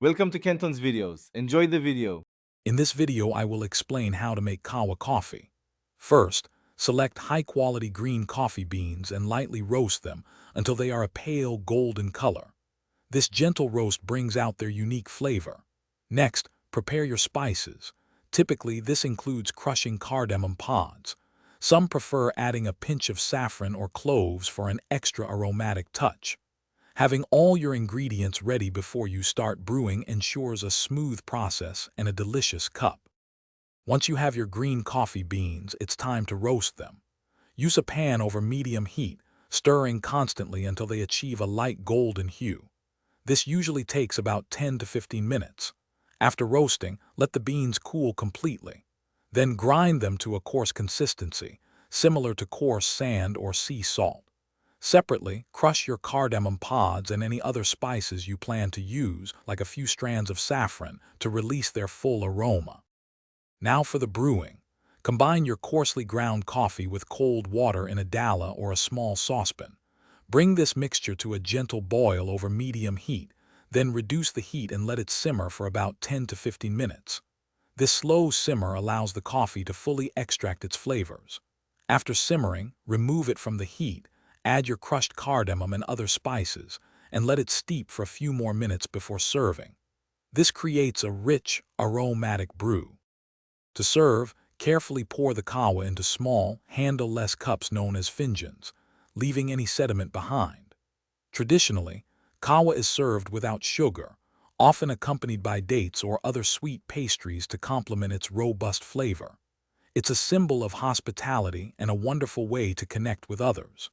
Welcome to Kenton's videos. Enjoy the video. In this video, I will explain how to make Qahwa coffee. First, select high-quality green coffee beans and lightly roast them until they are a pale golden color. This gentle roast brings out their unique flavor. Next, prepare your spices. Typically, this includes crushing cardamom pods. Some prefer adding a pinch of saffron or cloves for an extra aromatic touch. Having all your ingredients ready before you start brewing ensures a smooth process and a delicious cup. Once you have your green coffee beans, it's time to roast them. Use a pan over medium heat, stirring constantly until they achieve a light golden hue. This usually takes about 10 to 15 minutes. After roasting, let the beans cool completely. Then grind them to a coarse consistency, similar to coarse sand or sea salt. Separately, crush your cardamom pods and any other spices you plan to use, like a few strands of saffron, to release their full aroma. Now for the brewing. Combine your coarsely ground coffee with cold water in a dalla or a small saucepan. Bring this mixture to a gentle boil over medium heat, then reduce the heat and let it simmer for about 10 to 15 minutes. This slow simmer allows the coffee to fully extract its flavors. After simmering, remove it from the heat. Add your crushed cardamom and other spices, and let it steep for a few more minutes before serving. This creates a rich, aromatic brew. To serve, carefully pour the Qahwa into small, handle-less cups known as finjans, leaving any sediment behind. Traditionally, Qahwa is served without sugar, often accompanied by dates or other sweet pastries to complement its robust flavor. It's a symbol of hospitality and a wonderful way to connect with others.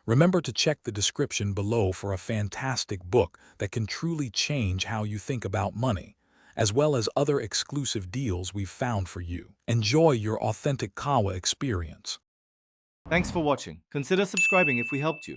Remember to check the description below for a fantastic book that can truly change how you think about money, as well as other exclusive deals we've found for you. Enjoy your authentic Qahwa experience. Thanks for watching. Consider subscribing if we helped you.